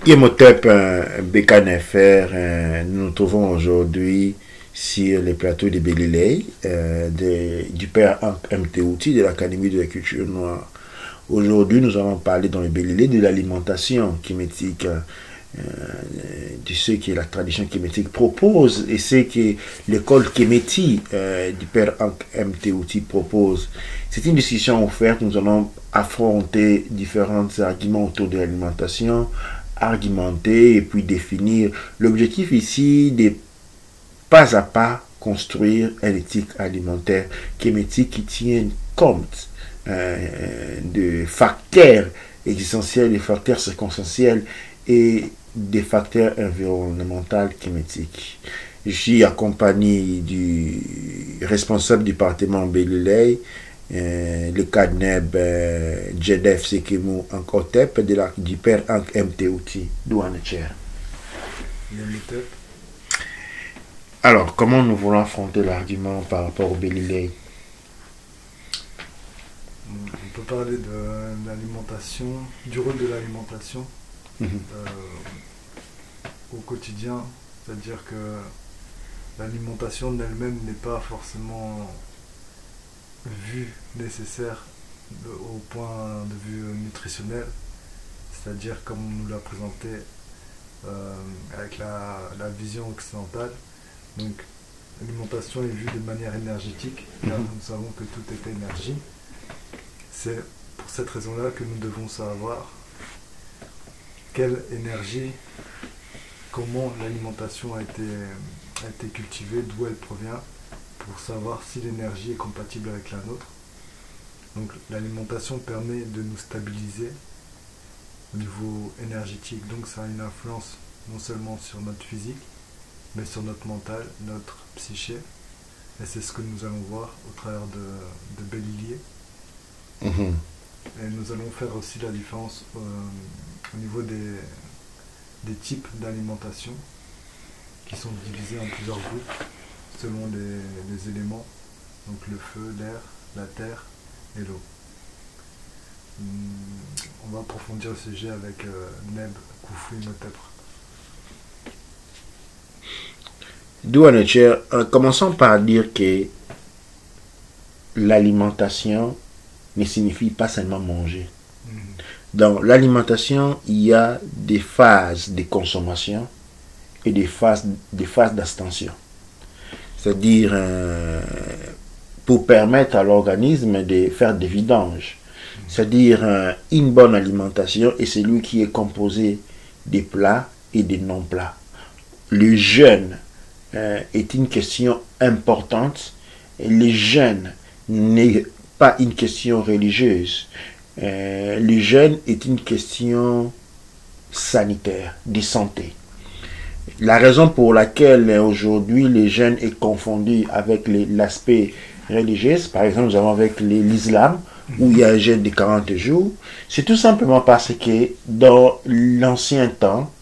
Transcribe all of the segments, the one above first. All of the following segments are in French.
Imhotep Bekan FR, nous nous trouvons aujourd'hui sur les plateaux de Belilei, du père MT de l'Académie de la culture noire. Aujourd'hui, nous allons parler dans le Belilei de l'alimentation kémétique, de ce que la tradition kémétique propose et ce que l'école kémétique du père MT propose. C'est une discussion ouverte, nous allons affronter différents arguments autour de l'alimentation, argumenter et puis définir. L'objectif ici de pas à pas construire une éthique alimentaire kémétique qui tient compte de facteurs existentiels, des facteurs circonstanciels et des facteurs environnementaux kémétiques. Je suis accompagné du responsable du département Belilei, le CADNEB Jedef Sekemou Ankotep du père Ank MT Douanecher. Alors, comment nous voulons affronter l'argument par rapport au Belilei? On peut parler de l'alimentation, du rôle de l'alimentation au quotidien, c'est-à-dire que l'alimentation d'elle-même n'est pas forcément vue nécessaire au point de vue nutritionnel, c'est-à-dire comme on nous l'a présenté avec la vision occidentale. Donc l'alimentation est vue de manière énergétique, car nous savons que tout est énergie. C'est pour cette raison-là que nous devons savoir quelle énergie, comment l'alimentation a été cultivée, d'où elle provient, pour savoir si l'énergie est compatible avec la nôtre. Donc l'alimentation permet de nous stabiliser au niveau énergétique, donc ça a une influence non seulement sur notre physique, mais sur notre mental, notre psyché. Et c'est ce que nous allons voir au travers de Belilei. Et nous allons faire aussi la différence au niveau des types d'alimentation qui sont divisés en plusieurs groupes selon les éléments, donc le feu, l'air, la terre et l'eau. On va approfondir le sujet avec Neb Koufou Imhotep. Douanecher, commençons par dire que l'alimentation ne signifie pas seulement manger. Dans l'alimentation, il y a des phases de consommation et des phases d'abstention. C'est-à-dire, pour permettre à l'organisme de faire des vidanges. C'est-à-dire, une bonne alimentation est celui qui est composé des plats et des non-plats. Le jeûne est une question importante. Le jeûne n'est pas une question religieuse. Le jeûne est une question sanitaire, de santé. La raison pour laquelle aujourd'hui le jeûne est confondu avec l'aspect religieux, par exemple nous avons avec l'islam, où il y a un jeûne de 40 jours, c'est tout simplement parce que dans l'ancien temps,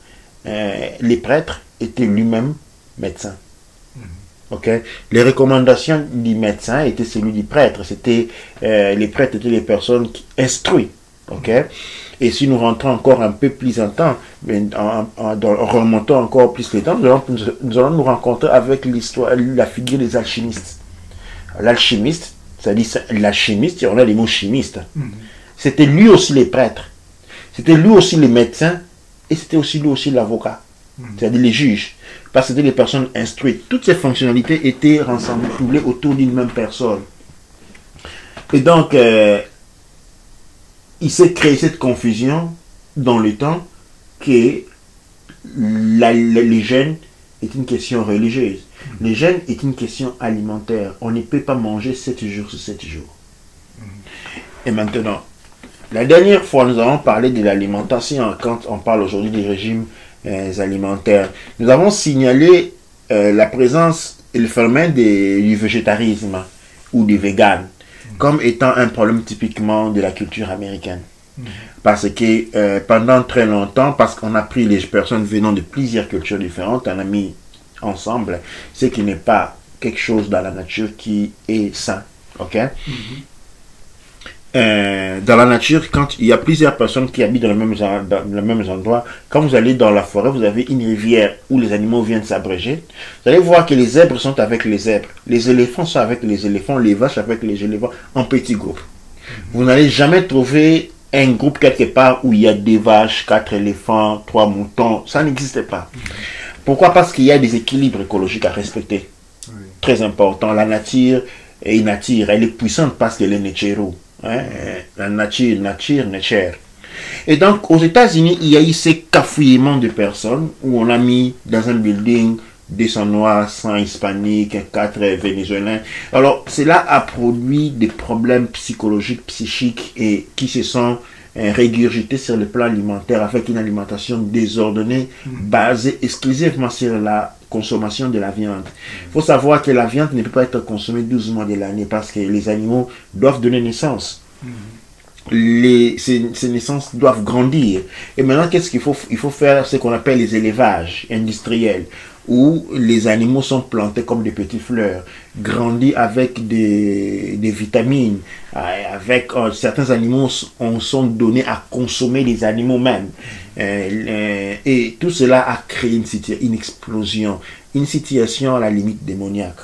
les prêtres étaient lui-même médecins. Okay? Les recommandations du médecin étaient celles du prêtre. Les prêtres étaient les personnes qui instruisent. Okay? Et si nous rentrons encore un peu plus en temps, en remontant encore plus le temps, nous allons nous rencontrer avec la figure des alchimistes. L'alchimiste, c'est-à-dire l'alchimiste, on a les mots chimistes. C'était lui aussi les prêtres. C'était lui aussi les médecins. Et c'était aussi lui aussi l'avocat. C'est-à-dire les juges. Parce que c'était les personnes instruites. Toutes ces fonctionnalités étaient rassemblées autour d'une même personne. Et donc, il s'est créé cette confusion dans le temps que le jeûne est une question religieuse. Le jeûne est une question alimentaire. On ne peut pas manger 7 jours sur 7 jours. Et maintenant, la dernière fois, nous avons parlé de l'alimentation quand on parle aujourd'hui des régimes alimentaires. Nous avons signalé la présence et le phénomène du végétarisme ou du vegan comme étant un problème typiquement de la culture américaine. Parce que pendant très longtemps, parce qu'on a pris les personnes venant de plusieurs cultures différentes, on a mis ensemble ce qui n'est pas quelque chose dans la nature qui est sain. Ok? dans la nature, quand il y a plusieurs personnes qui habitent dans le même endroit, quand vous allez dans la forêt, vous avez une rivière où les animaux viennent s'abréger. Vous allez voir que les zèbres sont avec les zèbres, les éléphants sont avec les éléphants, les vaches avec les éléphants, en petits groupes. Vous n'allez jamais trouver un groupe quelque part où il y a des vaches, 4 éléphants, 3 moutons. Ça n'existe pas. Pourquoi? Parce qu'il y a des équilibres écologiques à respecter. Oui. Très important. La nature est nature. Elle est puissante parce qu'elle est nature. Hein? La nature. Et donc, aux États-Unis, il y a eu ces cafouillements de personnes où on a mis dans un building 200 noirs, 100 hispaniques, 4 vénézuéliens. Alors, cela a produit des problèmes psychologiques, psychiques et qui se sont régurgités sur le plan alimentaire avec une alimentation désordonnée basée exclusivement sur la consommation de la viande. Il faut savoir que la viande ne peut pas être consommée 12 mois de l'année parce que les animaux doivent donner naissance. Ces naissances doivent grandir. Et maintenant, qu'est-ce qu'il faut? Il faut faire ce qu'on appelle les élevages industriels, où les animaux sont plantés comme des petites fleurs, grandis avec des vitamines, avec certains animaux sont donnés à consommer les animaux même. Et tout cela a créé une explosion, une situation à la limite démoniaque.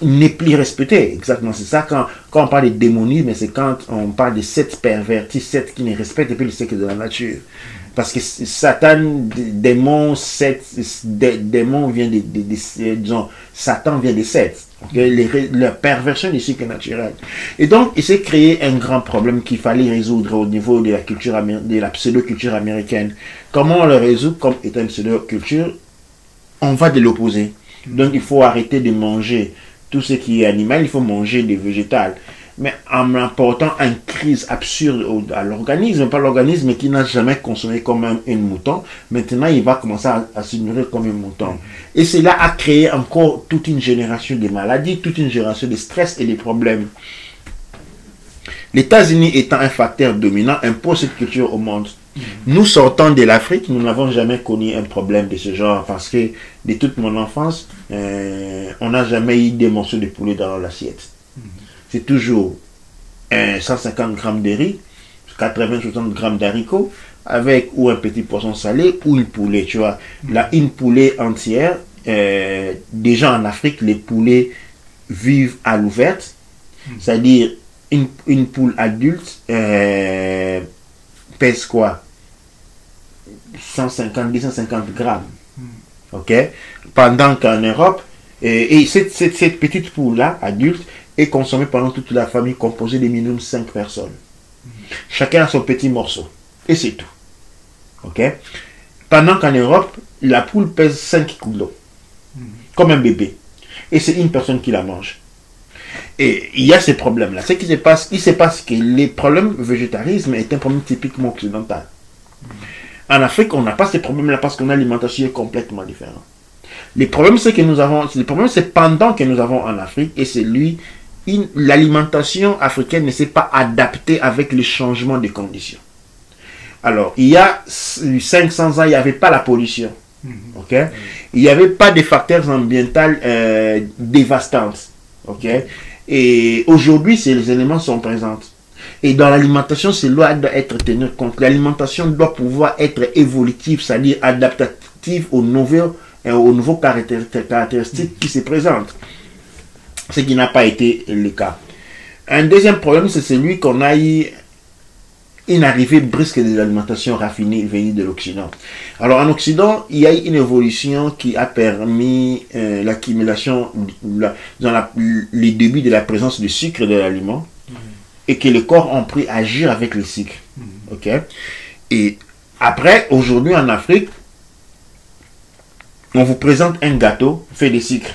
N'est plus respecté, exactement. C'est ça quand on parle de démonisme, c'est quand on parle de sept pervertis, sept qui ne respectent plus le cycle de la nature. Parce que Satan, démon vient disons, Satan vient des sept. Okay? La perversion du cycle naturel. Et donc, il s'est créé un grand problème qu'il fallait résoudre au niveau de la culture, de la pseudo-culture américaine. Comment on le résout comme étant une pseudo-culture? On va de l'opposé. Donc, il faut arrêter de manger tout ce qui est animal, il faut manger des végétales. Mais en apportant une crise absurde à l'organisme, pas l'organisme qui n'a jamais consommé comme un mouton, maintenant il va commencer à se nourrir comme un mouton. Et cela a créé encore toute une génération de maladies, toute une génération de stress et de problèmes. Les États-Unis étant un facteur dominant, impose cette culture au monde. Nous sortant de l'Afrique, nous n'avons jamais connu un problème de ce genre parce que de toute mon enfance, on n'a jamais eu des morceaux de poulet dans l'assiette. C'est toujours 150 grammes de riz, 80-60 grammes d'haricots, avec ou un petit poisson salé ou une poulet, tu vois. Là, une poulet entière, déjà en Afrique, les poulets vivent à l'ouverte, c'est-à-dire une poule adulte pèse quoi? 150 grammes. Ok? Pendant qu'en Europe, et cette petite poule-là, adulte, est consommée pendant toute la famille, composée de minimum 5 personnes. Chacun a son petit morceau. Et c'est tout. Ok? Pendant qu'en Europe, la poule pèse 5 kilos. Comme un bébé. Et c'est une personne qui la mange. Et il y a ces problèmes-là. Ce qui se passe, il se passe que les problèmes végétarisme est un problème typiquement occidental. En Afrique, on n'a pas ces problèmes-là parce qu'on a une alimentation complètement différente. Les problèmes, c'est que nous avons, les problèmes, c'est pendant que nous avons en Afrique, et c'est l'alimentation africaine ne s'est pas adaptée avec le changement des conditions. Alors, il y a 500 ans, il n'y avait pas la pollution. Ok? Il n'y avait pas de facteurs ambientaux dévastants. Ok? Et aujourd'hui, ces éléments sont présents. Et dans l'alimentation, cela doit être tenu compte. L'alimentation doit pouvoir être évolutive, c'est-à-dire adaptative aux nouveaux caractéristiques qui se présentent. Ce qui n'a pas été le cas. Un deuxième problème, c'est celui qu'on a eu une arrivée brusque de l'alimentation raffinée venue de l'Occident. Alors en Occident, il y a eu une évolution qui a permis l'accumulation, les débuts de la présence de sucre dans l'aliment, et que le corps a pris à agir avec le sucre. Ok? Et après, aujourd'hui en Afrique, on vous présente un gâteau fait de sucre.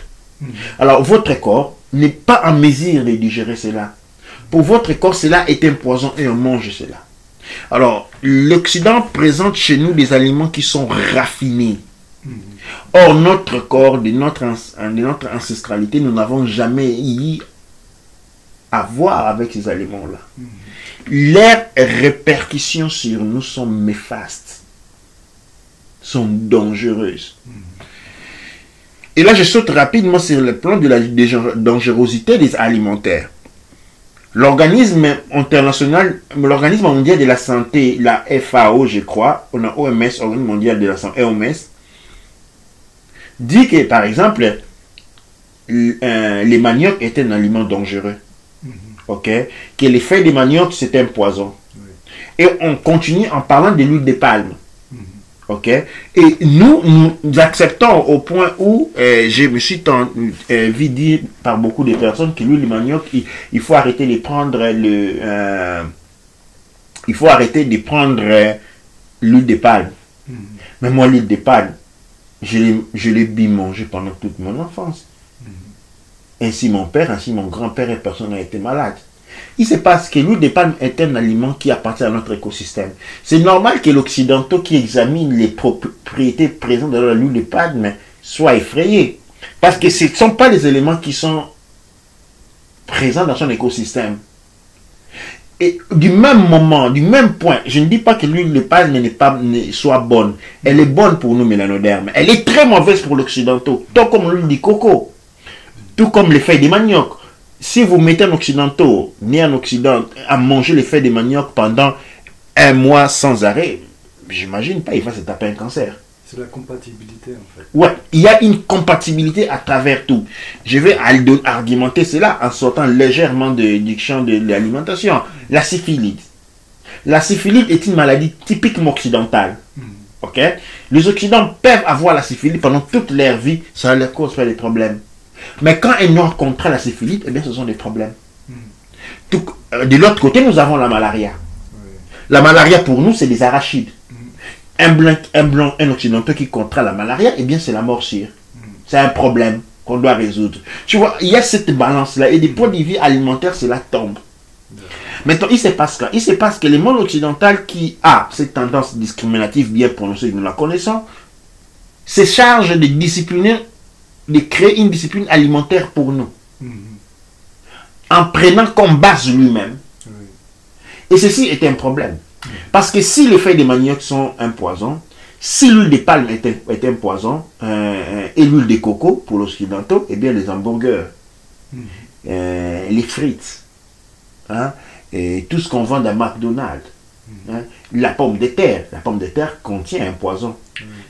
Alors votre corps n'est pas en mesure de digérer cela. Pour votre corps, cela est un poison et on mange cela. Alors, l'Occident présente chez nous des aliments qui sont raffinés. Or, notre corps, de notre ancestralité, nous n'avons jamais eu à voir avec ces aliments-là. Leurs répercussions sur nous sont néfastes, sont dangereuses. Et là, je saute rapidement sur le plan de la dangerosité des alimentaires. l'organisme international, l'organisme mondial de la santé, la FAO, je crois, on a OMS, organisme mondial de la santé, OMS, dit que, par exemple, les maniocs étaient un aliment dangereux. Ok? Que les feuilles de manioc, c'était un poison. Et on continue en parlant de l'huile de palme. Ok? Et nous acceptons au point où je me suis vu dire par beaucoup de personnes que l'huile de manioc, il faut arrêter de prendre il faut arrêter de prendre l'huile de palme. Mais moi, l'huile de palme, je l'ai bien mangé pendant toute mon enfance. Ainsi mon père, ainsi mon grand-père et personne n'a été malade. Il se passe que l'huile de palme est un aliment qui appartient à notre écosystème. C'est normal que l'occidentaux qui examinent les propriétés présentes dans l'huile de palme soient effrayés. Parce que ce ne sont pas les éléments qui sont présents dans son écosystème. Et du même moment, du même point, je ne dis pas que l'huile de palme ne soit bonne. Elle est bonne pour nous mélanodermes. Elle est très mauvaise pour l'occidentaux. Tout comme l'huile de coco. Tout comme les feuilles de manioc. Si vous mettez un occidentaux, né en Occident, à manger les feuilles de manioc pendant un mois sans arrêt, j'imagine pas, il va se taper un cancer. C'est la compatibilité en fait. Ouais, il y a une compatibilité à travers tout. Je vais argumenter cela en sortant légèrement du champ de l'alimentation. La syphilis. La syphilis est une maladie typiquement occidentale. Ok? Les Occidentaux peuvent avoir la syphilis pendant toute leur vie, ça leur cause pas des problèmes. Mais quand un noir contraint la syphilis, eh bien ce sont des problèmes. De l'autre côté, nous avons la malaria. La malaria pour nous, c'est des arachides. Un occidental qui contraint la malaria, eh bien c'est la morsure. C'est un problème qu'on doit résoudre. Tu vois, il y a cette balance-là. Et des points de vue alimentaires, cela tombe. Maintenant, il se passe quoi? Il se passe que le monde occidental qui a cette tendance discriminative bien prononcée, nous la connaissons, se charge de discipliner, de créer une discipline alimentaire pour nous. En prenant comme base lui-même. Et ceci est un problème. Parce que si les feuilles de manioc sont un poison, si l'huile de palme est un poison, et l'huile de coco pour l'occidentaux, eh bien les hamburgers, les frites, hein, et tout ce qu'on vend dans McDonald's, hein, la pomme de terre contient un poison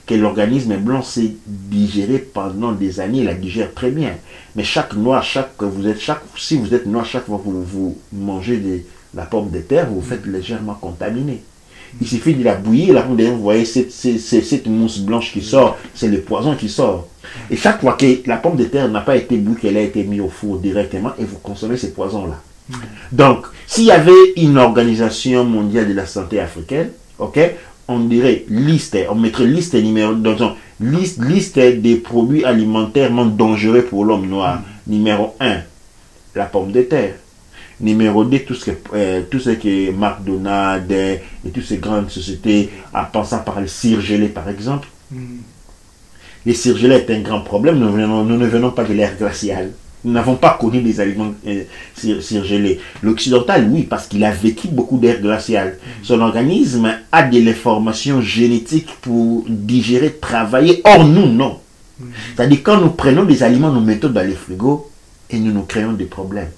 que l'organisme blanc sait digérer pendant des années, il la digère très bien. Mais chaque noir, si vous êtes noir, chaque fois que vous mangez la pomme de terre, vous vous faites légèrement contaminer. Il suffit de la bouillir, là, vous voyez cette mousse blanche qui sort, c'est le poison qui sort. Et chaque fois que la pomme de terre n'a pas été bouillie, qu'elle a été mise au four directement, et vous consommez ces poisons-là. Donc, s'il y avait une organisation mondiale de la santé africaine, ok, on dirait on mettrait liste des produits alimentairement dangereux pour l'homme noir. Numéro 1, la pomme de terre. Numéro 2, tout ce qui est McDonald's et toutes ces grandes sociétés, en passant par le surgelé par exemple. Les surgelés est un grand problème. Nous ne venons pas de l'ère glaciale. Nous n'avons pas connu des aliments surgelés. L'occidental, oui, parce qu'il a vécu beaucoup d'ère glaciale. Son organisme a de l'information génétique pour digérer, travailler. Or, nous, non. C'est-à-dire, quand nous prenons des aliments, nous mettons dans les frigos et nous créons des problèmes.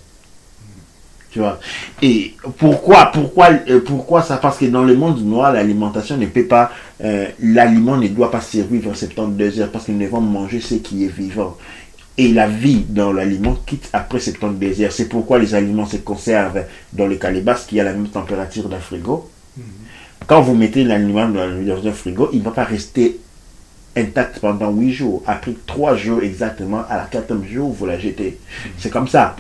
Tu vois. Et pourquoi ça? Parce que dans le monde noir, l'alimentation ne peut pas, l'aliment ne doit pas survivre 72 heures parce que nous devons manger ce qui est vivant. Et la vie dans l'aliment quitte après 72 heures. C'est pourquoi les aliments se conservent dans le calebasses qui a la même température d'un frigo. Quand vous mettez l'aliment dans un frigo, il ne va pas rester intact pendant 8 jours. Après 3 jours exactement, à la 4e jour, vous la jetez. C'est comme ça.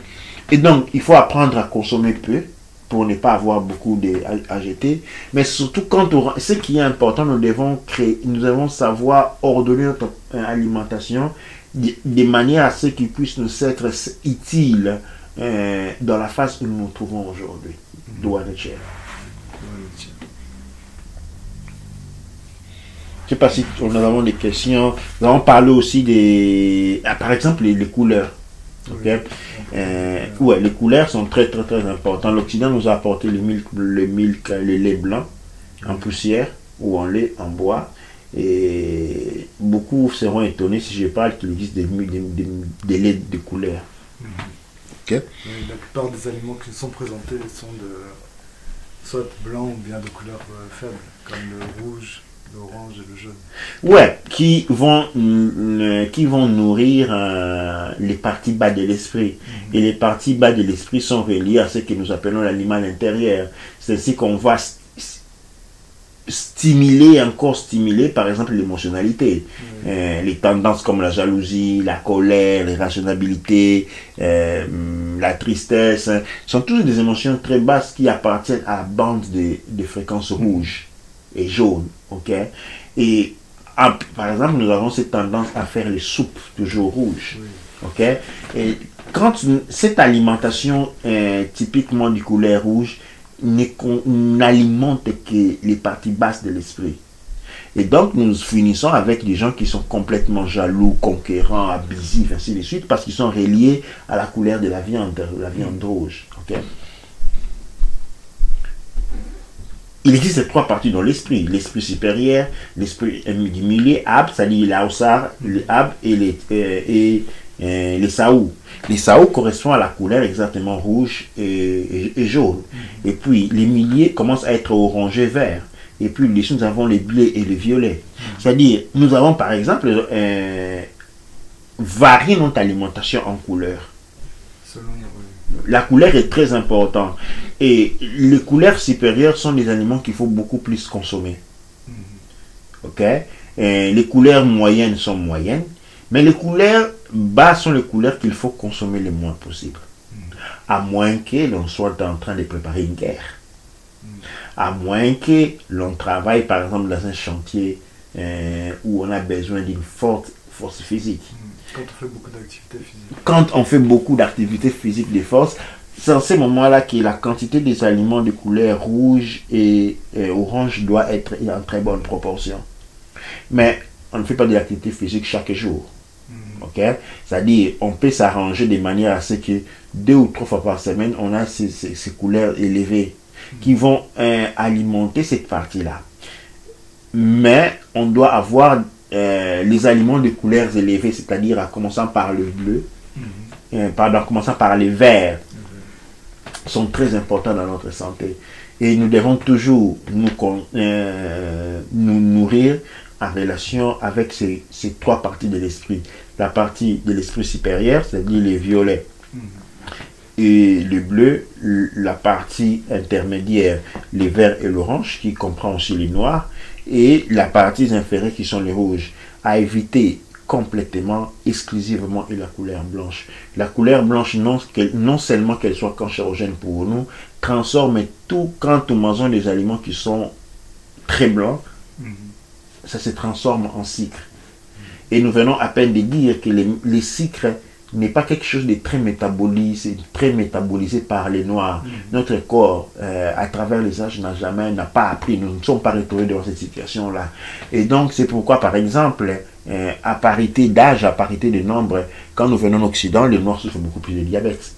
Et donc, il faut apprendre à consommer peu pour ne pas avoir beaucoup à jeter. Mais surtout, ce qui est important, nous devons savoir ordonner notre alimentation de manière à ce qu'il puisse nous être utile dans la phase où nous nous trouvons aujourd'hui. Je ne sais pas si on a vraiment des questions. Nous avons parlé aussi des... par exemple, les couleurs. Okay? Ouais, les couleurs sont très très très importantes. L'Occident nous a apporté le lait blanc en poussière ou en lait en bois. Et beaucoup seront étonnés si je parle qu'il existe des laits de couleur. Ok. La plupart des aliments qui nous sont présentés sont de soit blanc ou bien de couleur faible, comme le rouge, l'orange et le jaune. Ouais, qui vont nourrir les parties bas de l'esprit. Et les parties bas de l'esprit sont reliées à ce que nous appelons l'animal intérieur. C'est ainsi qu'on va encore stimuler, par exemple, l'émotionnalité. Les tendances comme la jalousie, la colère, l'irrationalité, la tristesse, sont toutes des émotions très basses qui appartiennent à la bande de fréquences rouges et jaunes. Ok? Et par exemple, nous avons cette tendance à faire les soupes toujours rouges. Ok? Et quand cette alimentation typiquement du couleur rouge n'alimente que les parties basses de l'esprit. Et donc, nous finissons avec des gens qui sont complètement jaloux, conquérants, abusifs, ainsi de suite, parce qu'ils sont reliés à la couleur de la viande rouge. Okay? Il existe trois parties dans l'esprit. L'esprit supérieur, l'esprit du milieu, Ab, c'est-à-dire l'Ausar, les Ab et les Saou. Les Saou correspondent à la couleur exactement rouge et jaune. Et puis, les milieux commencent à être orangé vert. Et puis, ici, nous avons les bleus et les violets. C'est-à-dire, nous avons par exemple varié notre alimentation en couleurs. La couleur est très importante. Et les couleurs supérieures sont des aliments qu'il faut beaucoup plus consommer. Ok? Et les couleurs moyennes sont moyennes. Mais les couleurs basses sont les couleurs qu'il faut consommer le moins possible. À moins que l'on soit en train de préparer une guerre. À moins que l'on travaille par exemple dans un chantier où on a besoin d'une forte force physique. Quand on fait beaucoup d'activités physiques. Quand on fait beaucoup d'activités physiques de force, c'est en ces moments-là que la quantité des aliments de couleur rouge et orange doit être en très bonne proportion. Mais on ne fait pas de l'activité physique chaque jour. Ok? C'est-à-dire, on peut s'arranger de manière à ce que 2 ou 3 fois par semaine, on a ces couleurs élevées qui vont alimenter cette partie-là. Mais on doit avoir les aliments de couleurs élevées, c'est-à-dire en commençant par le bleu, en commençant par les verts, sont très importants dans notre santé. Et nous devons toujours nous nourrir en relation avec ces 3 parties de l'esprit. La partie de l'esprit supérieur, c'est-à-dire les violets et le bleu, la partie intermédiaire, les verts et l'orange, qui comprend aussi les noirs, et la partie inférieure qui sont les rouges. À éviter complètement, exclusivement, et la couleur blanche. La couleur blanche, non seulement qu'elle soit cancérogène pour nous, transforme tout. Quand nous mangeons des aliments qui sont très blancs, ça se transforme en sucre. Et nous venons à peine de dire que les sucres n'est pas quelque chose de très métabolisé par les noirs. Notre corps, à travers les âges, n'a pas appris. Nous ne sommes pas retrouvés dans cette situation-là. Et donc, c'est pourquoi, par exemple, à parité d'âge, à parité de nombre, quand nous venons en Occident, les noirs souffrent beaucoup plus de diabète.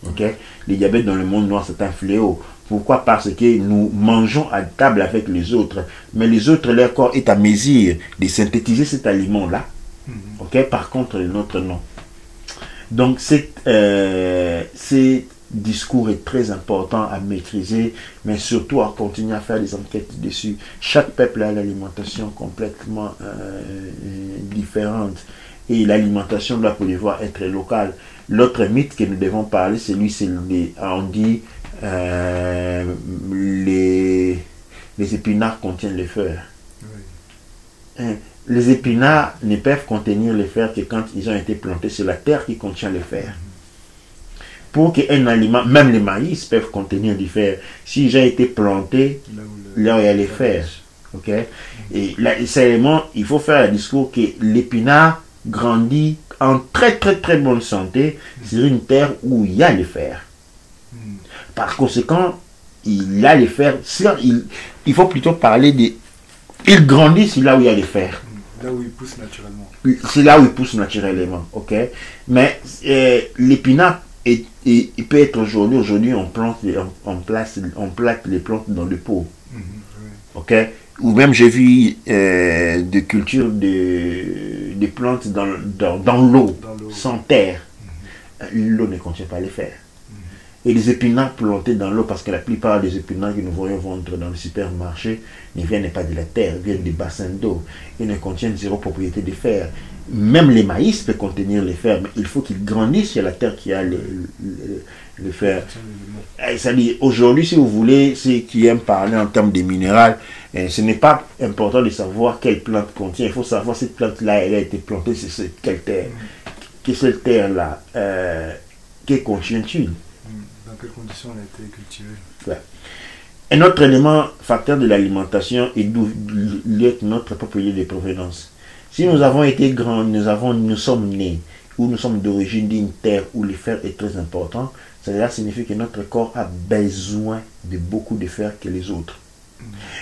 Okay? Le diabète dans le monde noir, c'est un fléau. Pourquoi? Parce que nous mangeons à table avec les autres, mais les autres, leur corps est à mesure de synthétiser cet aliment-là. Okay? Par contre, le nôtre, non. Donc, ce discours est très important à maîtriser, mais surtout à continuer à faire des enquêtes dessus. Chaque peuple a une alimentation complètement différente. Et l'alimentation doit pouvoir être locale. L'autre mythe que nous devons parler, c'est on dit les épinards contiennent le fer. Les épinards ne peuvent contenir le fer que quand ils ont été plantés sur la terre qui contient le fer. Pour qu'un aliment, même les maïs peuvent contenir du fer, s'ils ont été plantés là où il y a le fer. Okay? Et là, seulement, il faut faire le discours que l'épinard grandit en très très très bonne santé sur une terre où il y a le fer. Par conséquent, il a le fer. Il faut plutôt parler de... Il grandit sur là où il y a le fer. Là où il pousse naturellement. C'est là où il pousse naturellement. Ok? Mais l'épinard, il peut être aujourd'hui on plante les plantes dans le pot. Ok? Ou même j'ai vu de culture de plantes dans l'eau, sans terre. l'eau ne contient pas les fers. Et les épinards plantés dans l'eau, parce que la plupart des épinards que nous voyons vendre dans le supermarché ne viennent pas de la terre, viennent des bassins d'eau. Ils ne contiennent zéro propriété de fer. Même les maïs peuvent contenir les fers, mais il faut qu'ils grandissent sur la terre qui a les fers. C'est-à-dire, aujourd'hui, si vous voulez, ceux qui aiment parler en termes de minéral, ce n'est pas important de savoir quelle plante contient. Il faut savoir cette plante-là, elle a été plantée sur quelle terre. Que cette terre-là, que contient-il? Dans quelles conditions elle a été cultivée? Ouais. Un autre élément facteur de l'alimentation est d'où est notre propre lieu de provenance. Si nous avons été grands, nous sommes nés, ou nous sommes d'origine d'une terre où le fer est très important, cela signifie que notre corps a besoin de beaucoup de fer que les autres.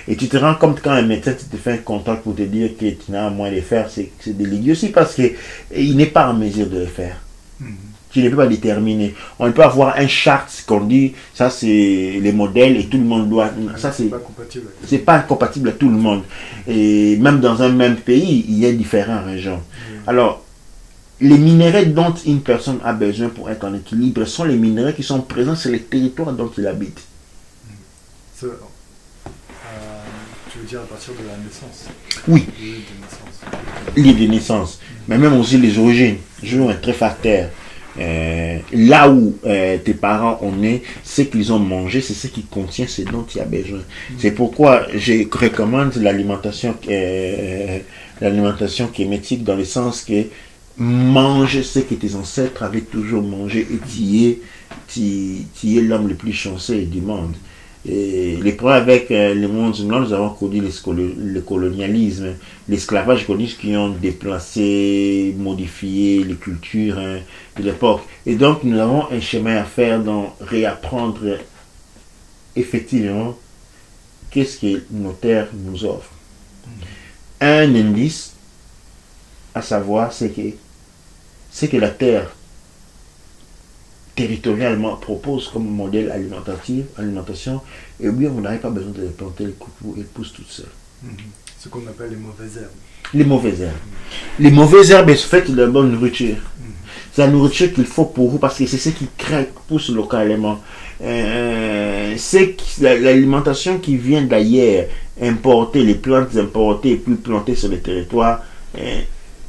Et tu te rends compte quand un médecin te fait un contact pour te dire que tu n'as moins de fer, c'est de l'idiotie parce qu'il n'est pas en mesure de le faire. Tu ne peux pas déterminer. On peut avoir un chart qu'on dit, ça c'est les modèles et tout le monde doit... Ça c'est pas compatible à tout le monde. Et même dans un même pays, il y a différentes régions. Alors, les minéraux dont une personne a besoin pour être en équilibre sont les minéraux qui sont présents sur les territoires dont il habite. Tu veux dire à partir de la naissance? Oui. Lieu de naissance. Mais même aussi les origines. Joue un très facteur. Là où tes parents ont né, ce qu'ils ont mangé, c'est ce qui contient ce dont tu as besoin. C'est pourquoi je recommande l'alimentation kémétique dans le sens que mange ce que tes ancêtres avaient toujours mangé et tu es l'homme le plus chanceux du monde. Et les problèmes avec le monde musulman, nous avons connu le colonialisme, l'esclavage qui ont déplacé, modifié les cultures de l'époque. Et donc nous avons un chemin à faire dans réapprendre effectivement qu'est-ce que nos terres nous offrent. Un indice à savoir, c'est que la terre territorialement propose comme modèle alimentation, et oui, on n'avait pas besoin de les planter, elles poussent toutes seules. Ce qu'on appelle les mauvaises herbes. Les mauvaises herbes. Les mauvaises herbes, c'est fait de la bonne nourriture. C'est la nourriture qu'il faut pour vous, parce que c'est ce qui pousse localement. C'est l'alimentation qui vient d'ailleurs, importer les plantes importées et puis plantées sur le territoire,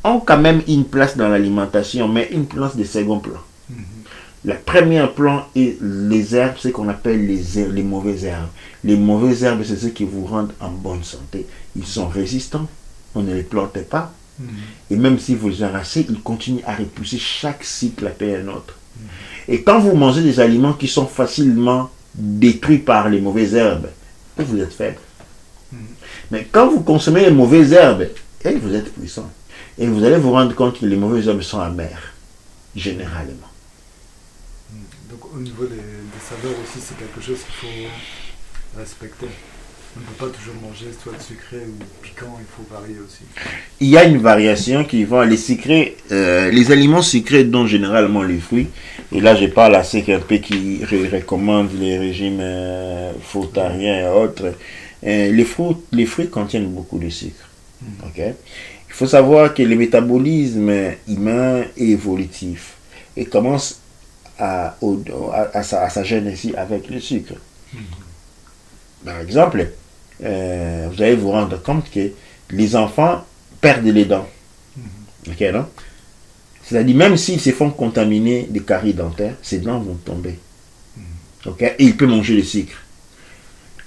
ont quand même une place dans l'alimentation, mais une place de second plan. La première plan est les herbes, ce qu'on appelle les mauvaises herbes. Les mauvaises herbes, c'est ce qui vous rendent en bonne santé. Ils sont résistants, on ne les plante pas. Et même si vous les arrachez, ils continuent à repousser chaque cycle après un autre. Et quand vous mangez des aliments qui sont facilement détruits par les mauvaises herbes, vous êtes faible. Mais quand vous consommez les mauvaises herbes, vous êtes puissant. Et vous allez vous rendre compte que les mauvaises herbes sont amères, généralement. Donc au niveau des saveurs aussi, c'est quelque chose qu'il faut respecter. On ne peut pas toujours manger soit sucré ou piquant, il faut varier aussi. Il y a une variation qui va, les sucrés, les aliments sucrés dont généralement les fruits, et là je parle à ceux un peu qui recommandent les régimes fruitariens et autres, les fruits contiennent beaucoup de sucre. Okay? Il faut savoir que le métabolisme humain est évolutif et commence à sa genèse avec le sucre. Par exemple, vous allez vous rendre compte que les enfants perdent les dents. Ok, non? C'est-à-dire, même s'ils se font contaminer des caries dentaires, ces dents vont tomber. Ok? Et il peut manger le sucre.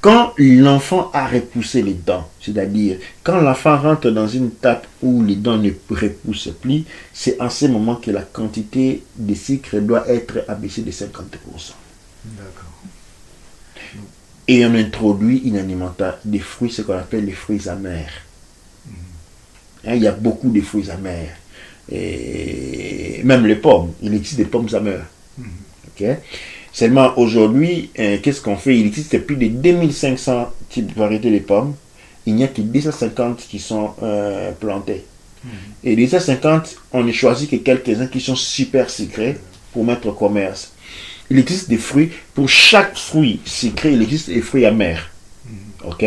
Quand l'enfant a repoussé les dents, c'est-à-dire quand l'enfant rentre dans une tape où les dents ne repoussent plus, c'est en ce moment que la quantité de sucre doit être abaissée de 50%. D'accord. Et on introduit une alimentation des fruits, ce qu'on appelle les fruits amers. Il y a beaucoup de fruits amers. Et même les pommes, il existe des pommes amères. Okay? Seulement aujourd'hui, qu'est-ce qu'on fait? Il existe plus de 2500 types de variétés de pommes. Il n'y a que 250 qui sont plantées. Et les 250, on ne choisit que quelques-uns qui sont super sucrés pour mettre au commerce. Il existe des fruits. Pour chaque fruit sucré, il existe des fruits amers. Ok?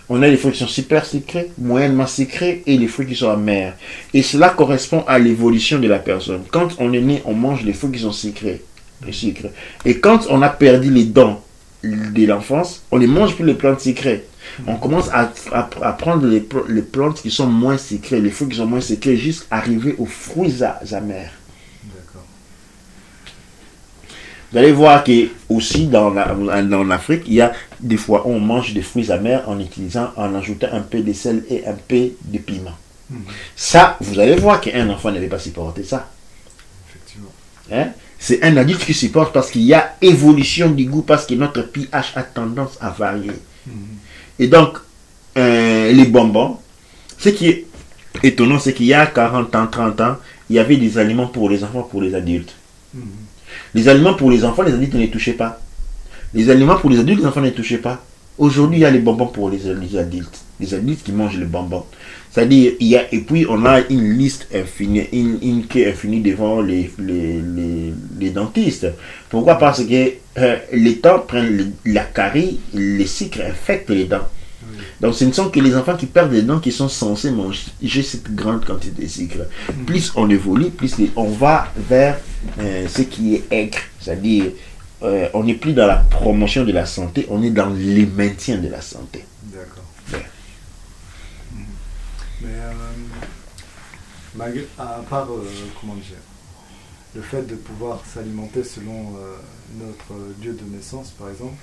On a les fruits qui sont super sucrés, moyennement sucrés et les fruits qui sont amers. Et cela correspond à l'évolution de la personne. Quand on est né, on mange les fruits qui sont sucrés. Les sucres. Et quand on a perdu les dents de l'enfance, on ne mange plus les plantes sucrées. On commence à prendre les plantes qui sont moins sucrées, les fruits qui sont moins sucrés, jusqu'à arriver aux fruits amers. D'accord. Vous allez voir que aussi dans l'Afrique, il y a des fois où on mange des fruits amers en ajoutant un peu de sel et un peu de piment. Ça, vous allez voir qu'un enfant n'avait pas supporté ça. Effectivement. Hein? C'est un adulte qui supporte parce qu'il y a évolution du goût, parce que notre pH a tendance à varier. Et donc, les bonbons, ce qui est étonnant, c'est qu'il y a 40 ans, 30 ans, il y avait des aliments pour les enfants, pour les adultes. Les aliments pour les enfants, les adultes ne les touchaient pas. Les aliments pour les adultes, les enfants ne les touchaient pas. Aujourd'hui, il y a les bonbons pour les adultes. Les adultes qui mangent les bonbons. C'est-à-dire, et puis on a une liste infinie, une queue infinie devant les dentistes. Pourquoi? Parce que les dents prennent la carie, les sucres infectent les dents. Donc ce ne sont que les enfants qui perdent les dents qui sont censés manger cette grande quantité de sucre. Plus on évolue, plus on va vers ce qui est aigre. C'est-à-dire, on n'est plus dans la promotion de la santé, on est dans le maintien de la santé. D'accord. Ouais. Mais à part, comment dire, le fait de pouvoir s'alimenter selon notre lieu de naissance, par exemple,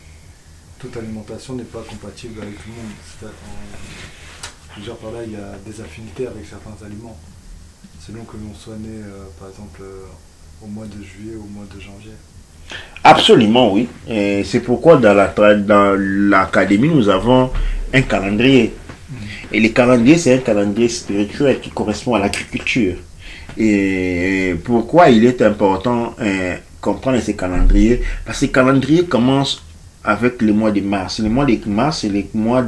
toute alimentation n'est pas compatible avec tout le monde. Je veux dire, par là, il y a des affinités avec certains aliments, selon que l'on soit né, par exemple, au mois de juillet ou au mois de janvier. Absolument, oui. Et c'est pourquoi dans l'académie, nous avons un calendrier. Et le calendrier, c'est un calendrier spirituel qui correspond à l'agriculture. Et pourquoi il est important de comprendre ces calendriers? Parce que ces calendriers commencent avec le mois de mars. Le mois de mars, c'est le mois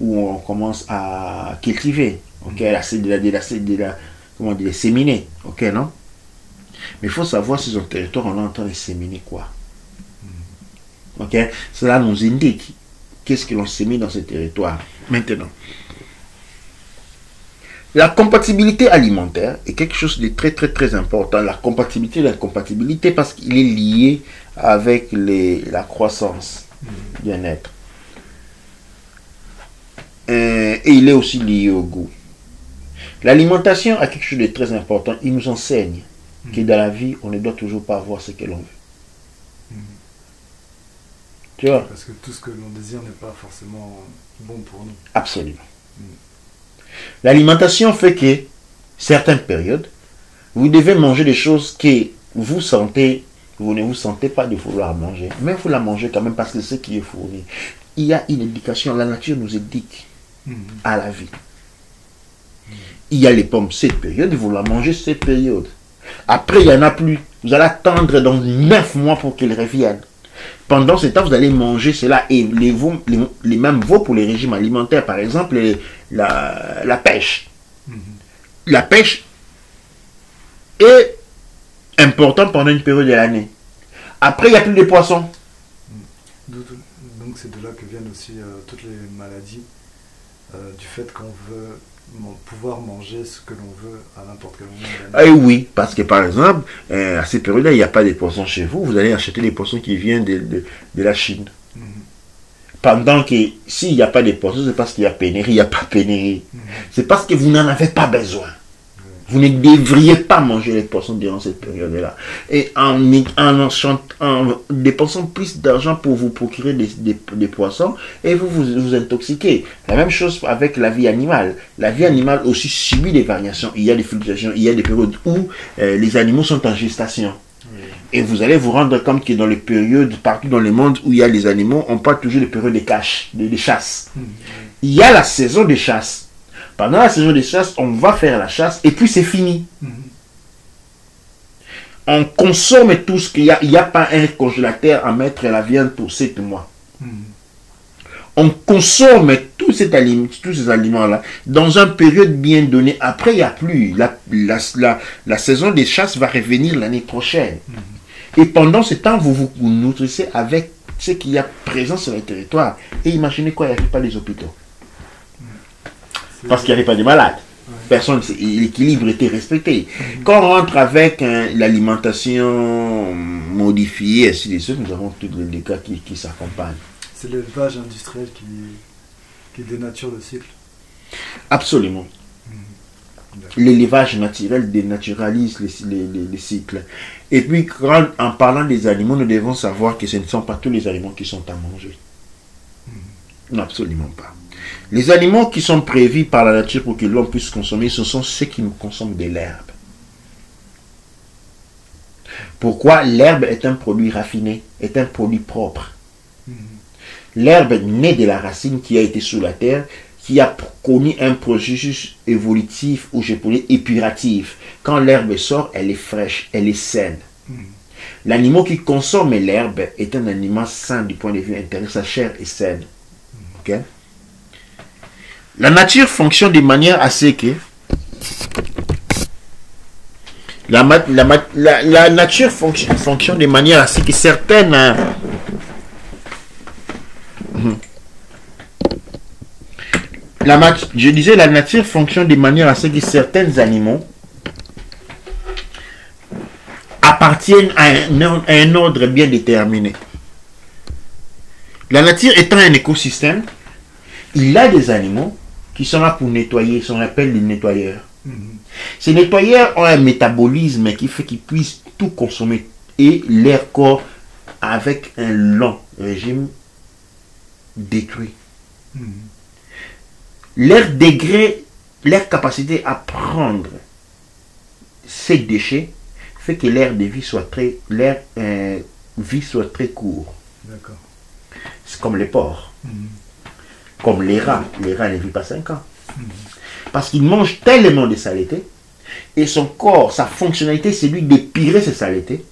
où on commence à cultiver. Ok, comment dire, séminer. Ok, non? Mais il faut savoir si sur un territoire, on est en train de séminer quoi. Ok, cela nous indique qu'est-ce que l'on sémine dans ce territoire. Maintenant, la compatibilité alimentaire est quelque chose de très très très important. La compatibilité et l'incompatibilité parce qu'il est lié avec la croissance, bien-être. Et il est aussi lié au goût. L'alimentation a quelque chose de très important. Il nous enseigne que dans la vie, on ne doit toujours pas avoir ce que l'on veut. Tu vois? Parce que tout ce que l'on désire n'est pas forcément bon pour nous. Absolument. L'alimentation fait que, certaines périodes, vous devez manger des choses que vous ne vous sentez pas de vouloir manger. Mais vous la mangez quand même parce que c'est ce qui est fourni. Il y a une éducation, la nature nous éduque à la vie. Il y a les pommes cette période, vous la mangez cette période. Après, il n'y en a plus. Vous allez attendre dans 9 mois pour qu'ils reviennent. Pendant ce temps, vous allez manger cela. Et les mêmes vaut pour les régimes alimentaires. Par exemple, la pêche. La pêche est importante pendant une période de l'année. Après, il n'y a plus de poissons. Donc c'est de là que viennent aussi toutes les maladies. Du fait qu'on veut pouvoir manger ce que l'on veut à n'importe quel moment. Et oui, parce que par exemple, à cette période-là, il n'y a pas de poissons chez vous. Vous allez acheter les poissons qui viennent de la Chine. Pendant que s'il n'y a pas de poissons, c'est parce qu'il y a pénurie. Il n'y a pas pénurie. C'est parce que vous n'en avez pas besoin. Vous ne devriez pas manger les poissons durant cette période-là. Et en dépensant plus d'argent pour vous procurer des poissons, et vous intoxiquez. La même chose avec la vie animale. La vie animale aussi subit des variations. Il y a des fluctuations, il y a des périodes où les animaux sont en gestation. Et vous allez vous rendre compte que dans les périodes, partout dans le monde où il y a les animaux, on parle toujours des périodes de chasse. Il y a la saison de chasse. Pendant la saison de chasse, on va faire la chasse et puis c'est fini. On consomme tout ce qu'il y a. Il n'y a pas un congélateur à mettre la viande pour 7 mois. On consomme tous ces aliments-là dans une période bien donnée. Après, il n'y a plus. La saison de chasse va revenir l'année prochaine. Et pendant ce temps, vous vous nourrissez avec ce qu'il y a présent sur le territoire. Et imaginez quoi, il n'y a pas les hôpitaux. Parce qu'il n'y avait pas de malades. Ouais. Personne, l'équilibre était respecté. Quand on rentre avec l'alimentation modifiée, ainsi de suite, nous avons tous les cas qui s'accompagnent. C'est l'élevage industriel qui dénature le cycle. Absolument. D'accord. L'élevage naturel dénaturalise les cycles. Et puis, en parlant des animaux, nous devons savoir que ce ne sont pas tous les animaux qui sont à manger. Non, absolument pas. Les animaux qui sont prévus par la nature pour que l'homme puisse consommer, ce sont ceux qui nous consomment de l'herbe. Pourquoi? L'herbe est un produit raffiné, est un produit propre. L'herbe naît de la racine qui a été sous la terre, qui a connu un processus évolutif ou je pourrais dire épuratif. Quand l'herbe sort, elle est fraîche, elle est saine. L'animal qui consomme l'herbe est un animal sain du point de vue intérieur, sa chair est saine. Okay? La nature fonctionne de manière à ce que la nature fonctionne de manière à ce que certaines je disais la nature fonctionne de manière à ce que certains animaux appartiennent à un ordre bien déterminé. La nature étant un écosystème, il y a des animaux qui sont là pour nettoyer, on appelle les nettoyeurs. Ces nettoyeurs ont un métabolisme qui fait qu'ils puissent tout consommer et leur corps, avec un long régime, détruit. Leur degré, leur capacité à prendre ces déchets fait que l'air de vie soit très, vie soit très court. D'accord. C'est comme les porcs. Comme les rats. Les rats ne vivent pas 5 ans. Parce qu'ils mangent tellement de saleté et son corps, sa fonctionnalité, c'est lui d'épirer ces saletés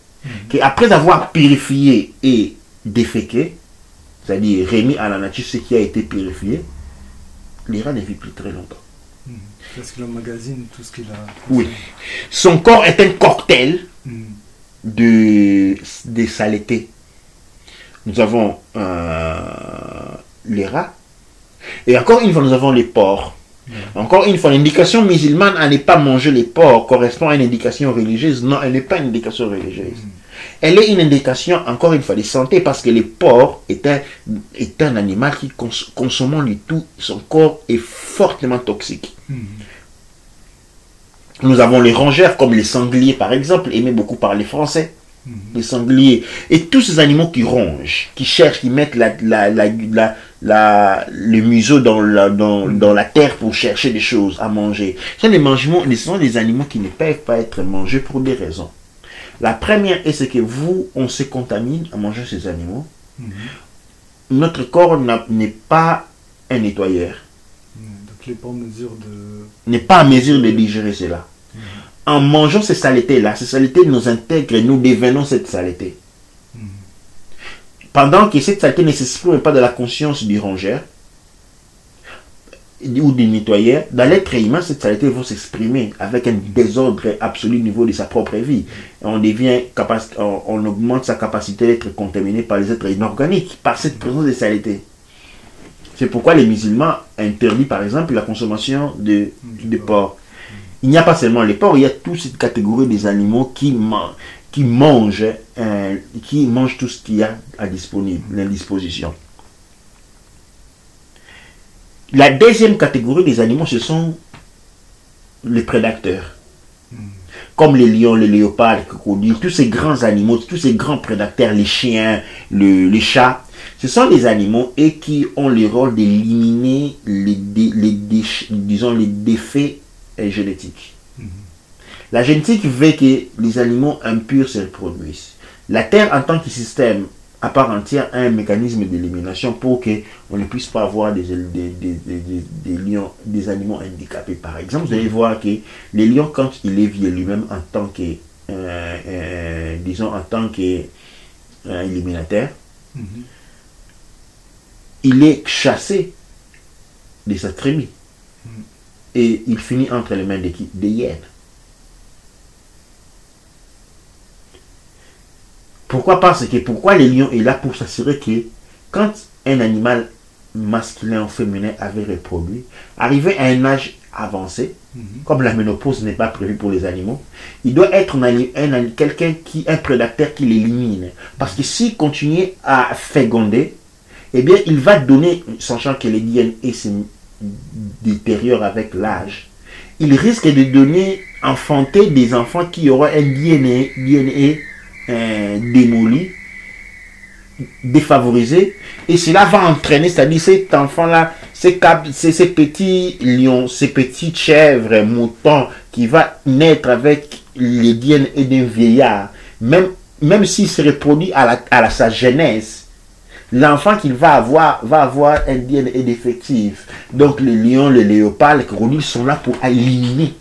qu'après avoir purifié et déféqué, c'est-à-dire remis à la nature ce qui a été purifié, les rats ne vivent plus très longtemps. Parce qu'il emmagasine tout ce qu'il a. Oui. Son corps est un cocktail de saletés. Nous avons les rats. Et encore une fois, nous avons les porcs. Encore une fois, l'indication musulmane à ne pas manger les porcs correspond à une indication religieuse. Non, elle n'est pas une indication religieuse. Elle est une indication, encore une fois, de santé, parce que le porc est un animal qui, consommant du tout, son corps est fortement toxique. Nous avons les rongeurs, comme les sangliers, par exemple, aimés beaucoup par les Français. Les sangliers. Et tous ces animaux qui rongent, qui cherchent, qui mettent le museau dans la terre pour chercher des choses à manger. Ce sont des animaux qui ne peuvent pas être mangés pour des raisons. La première est ce que on se contamine en mangeant ces animaux. Notre corps n'est pas un nettoyeur. Donc n'est pas en mesure de... N'est pas en mesure de digérer cela. En mangeant ces saletés-là, ces saletés nous intègrent et nous devenons cette saleté. Pendant que cette saleté ne s'exprime pas de la conscience du rongeur ou du nettoyeur, dans l'être humain, cette saleté va s'exprimer avec un désordre absolu au niveau de sa propre vie. On augmente sa capacité d'être contaminé par les êtres inorganiques, par cette présence de saleté. C'est pourquoi les musulmans interdisent par exemple la consommation de porc. Il n'y a pas seulement les porcs, il y a toute cette catégorie des animaux qui mangent tout ce qu'il y a à disposition. La deuxième catégorie des animaux, ce sont les prédateurs. Comme les lions, les léopards, les crocodiles, tous ces grands animaux, tous ces grands prédateurs, les chiens, les chats, ce sont des animaux et qui ont le rôle d'éliminer les défauts génétiques. La génétique veut que les animaux impurs se reproduisent. La Terre, en tant que système à part entière, a un mécanisme d'élimination pour qu'on ne puisse pas avoir des animaux handicapés. Par exemple, vous allez voir que les lions, quand il est vieux lui-même en tant que, éliminateur, il est chassé de sa tribu. Et il finit entre les mains des hyènes. Pourquoi? Parce que pourquoi le lion est là pour s'assurer que quand un animal masculin ou féminin avait reproduit, arrivé à un âge avancé, comme la ménopause n'est pas prévue pour les animaux, il doit être un prédateur qui l'élimine. Parce que s'il continue à féconder, eh bien, il va donner, sachant que les DNA se détériorent avec l'âge, il risque de donner, enfanter des enfants qui auront un DNA démoli, défavorisé, et cela va entraîner, c'est-à-dire cet enfant-là, ces petits lions, ces petites chèvres, moutons, qui va naître avec les DNA d'un vieillard, même s'il se reproduit à sa jeunesse, l'enfant qu'il va avoir un DNA défectif. Donc les lions, les léopards, les crocodiles sont là pour éliminer.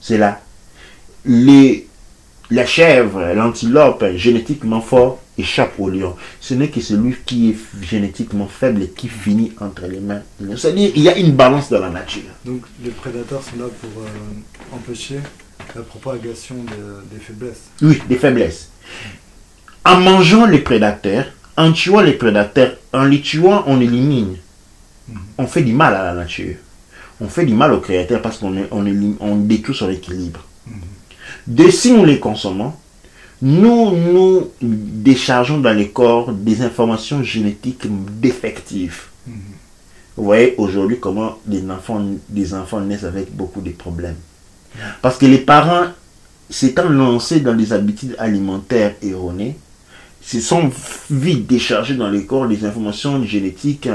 C'est là. La chèvre, l'antilope, génétiquement fort, échappe au lion. Ce n'est que celui qui est génétiquement faible et qui finit entre les mains. C'est-à-dire qu'il y a une balance dans la nature. Donc les prédateurs sont là pour empêcher la propagation des faiblesses. Oui, des faiblesses. En mangeant les prédateurs, en tuant les prédateurs, en les tuant, on élimine. On fait du mal à la nature. On fait du mal au créateur parce qu'on détruit son équilibre. De si nous les consommons, nous déchargeons dans les corps des informations génétiques défectives. Vous voyez aujourd'hui comment des enfants naissent avec beaucoup de problèmes. Parce que les parents, s'étant lancés dans des habitudes alimentaires erronées, se sont vite déchargés dans les corps des informations génétiques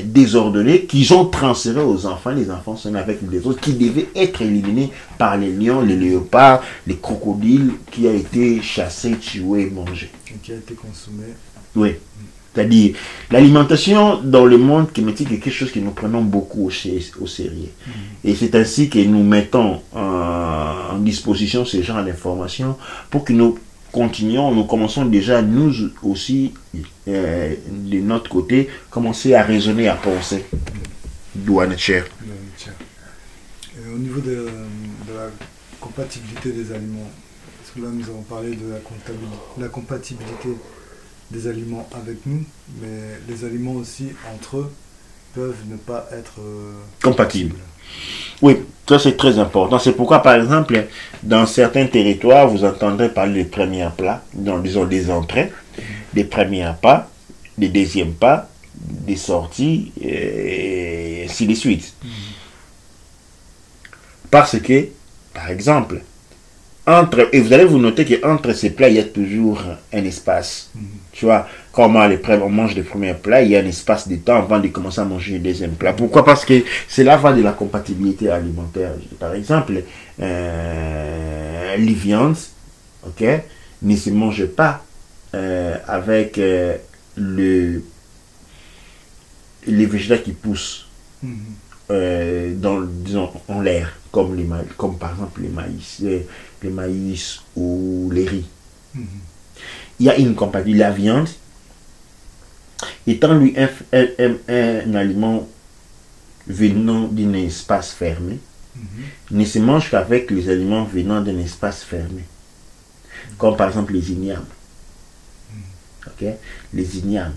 désordonnées qu'ils ont transférées aux enfants. Les enfants sont avec des autres qui devaient être éliminés par les lions, les léopards, les crocodiles qui a été chassés, tués, mangés. Et qui a été consommé. Oui. C'est-à-dire, l'alimentation dans le monde climatique est quelque chose que nous prenons beaucoup au sérieux. Et c'est ainsi que nous mettons en disposition ce genre d'informations pour que nous commençons déjà, nous aussi, de notre côté, commencer à raisonner, à penser. Douane cher. Au niveau de la compatibilité des aliments, parce que là nous avons parlé de la compatibilité des aliments avec nous, mais les aliments aussi, entre eux, peuvent ne pas être compatibles. Oui, ça c'est très important. C'est pourquoi, par exemple, dans certains territoires, vous entendrez parler des premiers plats, disons des entrées, des premiers pas, des deuxièmes pas, des sorties, et ainsi de suite. Parce que, par exemple, et vous allez vous noter qu'entre ces plats, il y a toujours un espace. Tu vois, quand on mange les premiers plats, il y a un espace de temps avant de commencer à manger les deuxièmes plats. Pourquoi? Parce que cela va de la compatibilité alimentaire. Par exemple, les viandes, ok, ne se mangent pas avec les végétaux qui poussent disons, en l'air, comme par exemple les maïs ou les riz. Il y a une compagnie, la viande, étant lui un aliment venant d'un espace fermé, ne se mange qu'avec les aliments venant d'un espace fermé. Comme par exemple les ignames. Ok? Les ignames.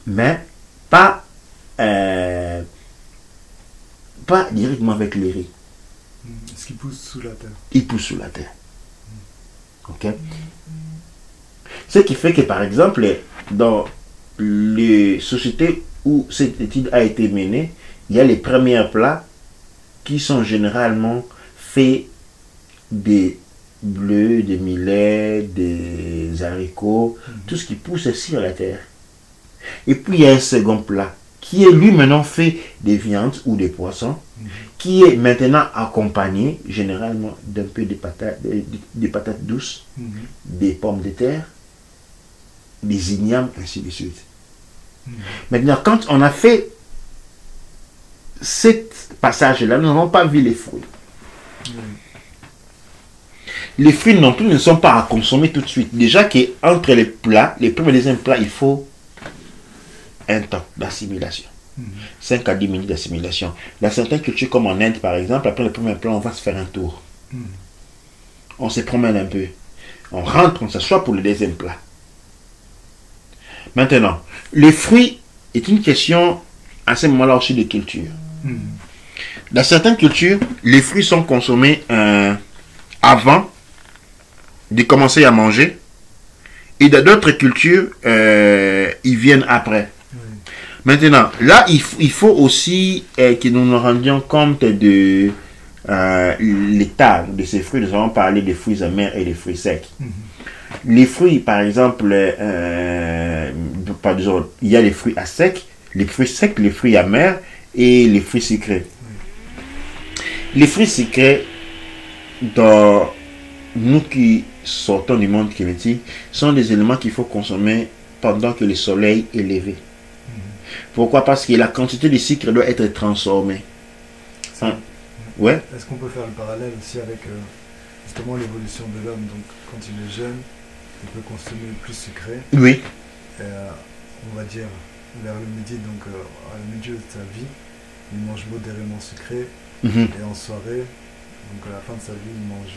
Mais pas directement avec les riz. Ce qui pousse sous la terre. Il pousse sous la terre. Ok? Ce qui fait que, par exemple, dans les sociétés où cette étude a été menée, il y a les premiers plats qui sont généralement faits des bleus, des millets, des haricots, tout ce qui pousse sur la terre. Et puis il y a un second plat qui est lui maintenant fait des viandes ou des poissons, qui est maintenant accompagné généralement d'un peu de patates douces, des pommes de terre, des ignames, ainsi de suite. Maintenant, quand on a fait ce passage-là, nous n'avons pas vu les fruits. Les fruits non plus ne sont pas à consommer tout de suite. Déjà qu'entre les plats, les premiers et les deuxièmes plats, il faut un temps d'assimilation. 5 à 10 minutes d'assimilation. Dans certaines cultures, comme en Inde par exemple, après le premier plat, on va se faire un tour. On se promène un peu. On rentre, on s'assoit pour le deuxième plat. Maintenant, les fruits est une question à ce moment-là aussi de culture. Dans certaines cultures, les fruits sont consommés avant de commencer à manger. Et dans d'autres cultures, ils viennent après. Maintenant, là, il faut aussi que nous nous rendions compte de l'état de ces fruits. Nous avons parlé des fruits amers et des fruits secs. Les fruits, par exemple, il y a les fruits à sec, les fruits secs, les fruits amers et les fruits sucrés. Les fruits sucrés, dans nous qui sortons du monde climatique, sont des éléments qu'il faut consommer pendant que le soleil est levé. Pourquoi? Parce que la quantité de sucre doit être transformée. Hein? Ouais. Est-ce qu'on peut faire le parallèle aussi avec justement l'évolution de l'homme? Donc quand il est jeune, il peut consommer plus sucré. Oui. On va dire vers le midi, donc à la milieu de sa vie, il mange modérément sucré. Et en soirée, donc à la fin de sa vie, il mange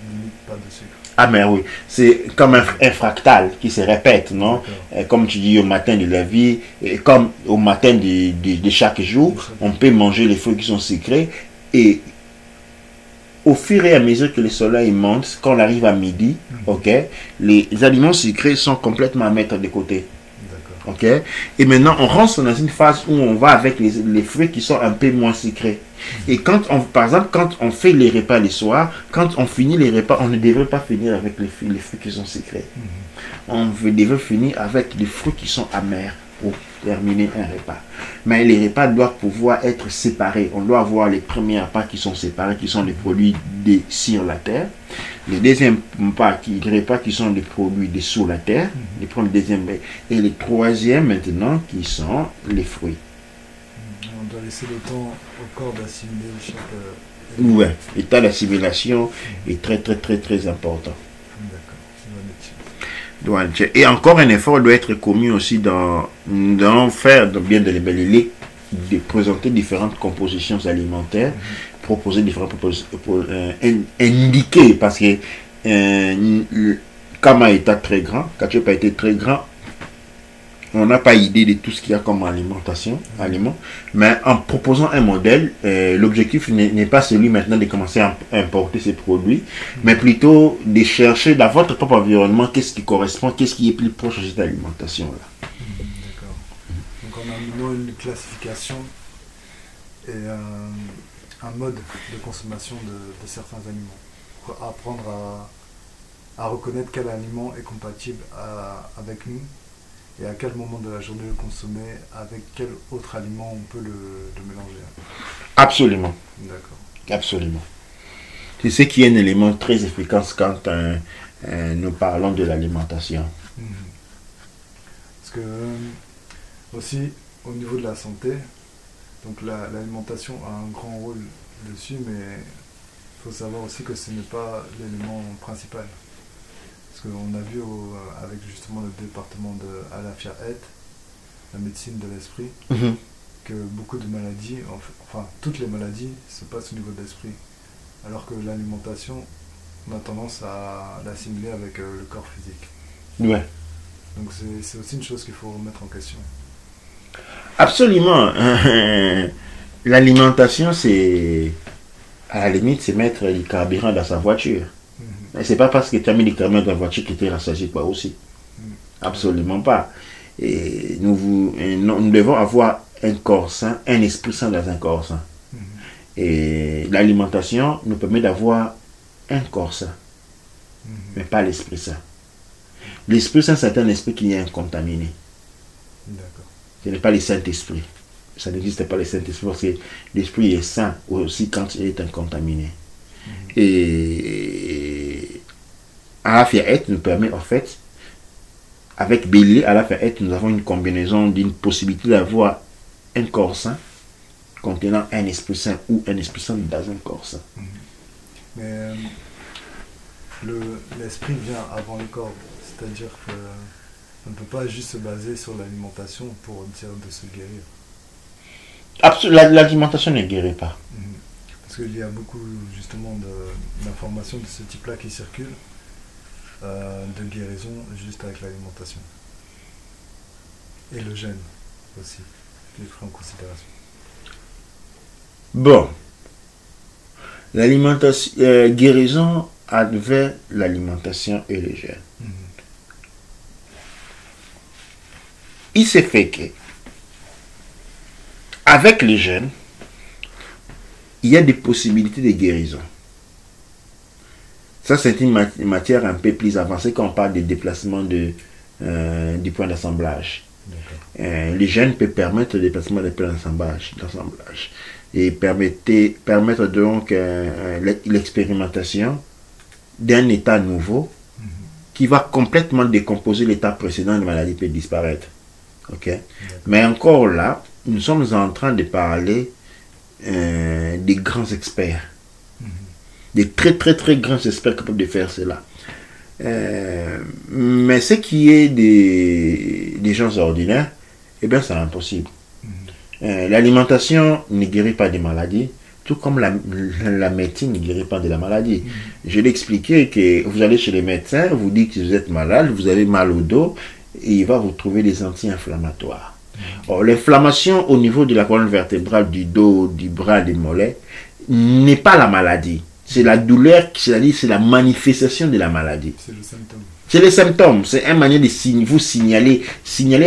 limite pas de sucre. Ah mais oui, c'est comme un fractal qui se répète, non? Comme tu dis au matin de la vie, et comme au matin de chaque jour, on peut manger les fruits qui sont sucrés. Et au fur et à mesure que le soleil monte, quand on arrive à midi, ok, les aliments sucrés sont complètement à mettre de côté. Ok. Et maintenant, on rentre dans une phase où on va avec les fruits qui sont un peu moins sucrés. Et quand on, par exemple, quand on fait les repas le soir, quand on finit les repas, on ne devrait pas finir avec les fruits qui sont sucrés. On devrait finir avec les fruits qui sont amers pour terminer un repas. Mais les repas doivent pouvoir être séparés. On doit avoir les premiers repas qui sont séparés, qui sont les produits sur la terre. Les deuxièmes repas qui sont des produits sous la terre. Les premiers, deuxièmes, et les troisièmes maintenant qui sont les fruits. On doit laisser le temps au corps d'assimiler chaque... Ouais, l'état d'assimilation est très très très très important. Et encore un effort doit être commis aussi dans faire bien de présenter différentes compositions alimentaires, proposer différentes propositions, indiquer, parce que comme un état très grand, quand tu n'as pas été très grand, on n'a pas idée de tout ce qu'il y a comme alimentation, aliments, mais en proposant un modèle, l'objectif n'est pas celui maintenant de commencer à importer ces produits, mais plutôt de chercher dans votre propre environnement qu'est-ce qui correspond, qu'est-ce qui est plus proche de cette alimentation-là. D'accord. Donc en amenant une classification et un mode de consommation de certains aliments, pour apprendre à reconnaître quel aliment est compatible avec nous, et à quel moment de la journée le consommer, avec quel autre aliment on peut le mélanger. Absolument. D'accord. Absolument. C'est ce qui est un élément très efficace quand nous parlons de l'alimentation. Parce que aussi, au niveau de la santé, donc l'alimentation a un grand rôle dessus, mais il faut savoir aussi que ce n'est pas l'élément principal. Parce qu'on a vu avec justement le département de Alafia Et, la médecine de l'esprit, que beaucoup de maladies, enfin toutes les maladies se passent au niveau de l'esprit. Alors que l'alimentation, on a tendance à l'assimiler avec le corps physique. Ouais. Donc c'est aussi une chose qu'il faut remettre en question. Absolument. L'alimentation, c'est, à la limite, c'est mettre du carburant dans sa voiture. Et c'est pas parce que tu as mis du carburant dans la voiture que tu es rassasié toi aussi. Absolument pas. Et nous devons avoir un corps sain, un esprit sain dans un corps sain. Et l'alimentation nous permet d'avoir un corps sain, mais pas l'esprit sain. L'esprit sain, c'est un esprit qui est incontaminé. D'accord. Ce n'est pas le Saint-Esprit. Ça n'existe pas le Saint-Esprit parce que l'esprit est sain aussi quand il est incontaminé. Et Alafia Et nous permet en fait, avec Bélier, Alafia Et, nous avons une combinaison d'une possibilité d'avoir un corps sain contenant un esprit sain ou un esprit sain dans un corps sain. Mais l'esprit vient avant le corps, c'est-à-dire que on ne peut pas juste se baser sur l'alimentation pour dire de se guérir. L'alimentation ne guérit pas. Parce qu'il y a beaucoup justement d'informations de ce type-là qui circulent, de guérison juste avec l'alimentation. Et le jeûne. aussi, qui est pris en considération. Bon, l'alimentation, guérison envers l'alimentation et le jeûne. Il s'est fait que, avec les jeûnes, il y a des possibilités de guérison. Ça, c'est une matière un peu plus avancée quand on parle des déplacements du point d'assemblage. Les jeûnes peuvent permettre le déplacement des points d'assemblage et permettre donc l'expérimentation d'un état nouveau qui va complètement décomposer l'état précédent de la maladie peut disparaître. Okay? Mais encore là, nous sommes en train de parler des grands experts. Des très très très grands experts capables de faire cela. Mais ce qui est des gens ordinaires, eh bien c'est impossible. L'alimentation ne guérit pas des maladies, tout comme la médecine ne guérit pas de la maladie. Je l'ai expliqué que vous allez chez les médecins, vous dites que vous êtes malade, vous avez mal au dos, et il va vous trouver des anti-inflammatoires. Or, l'inflammation au niveau de la colonne vertébrale, du dos, du bras, des mollets, n'est pas la maladie. C'est la douleur, c'est-à-dire c'est la manifestation de la maladie. C'est le symptôme. C'est les symptômes. C'est une manière de vous signaler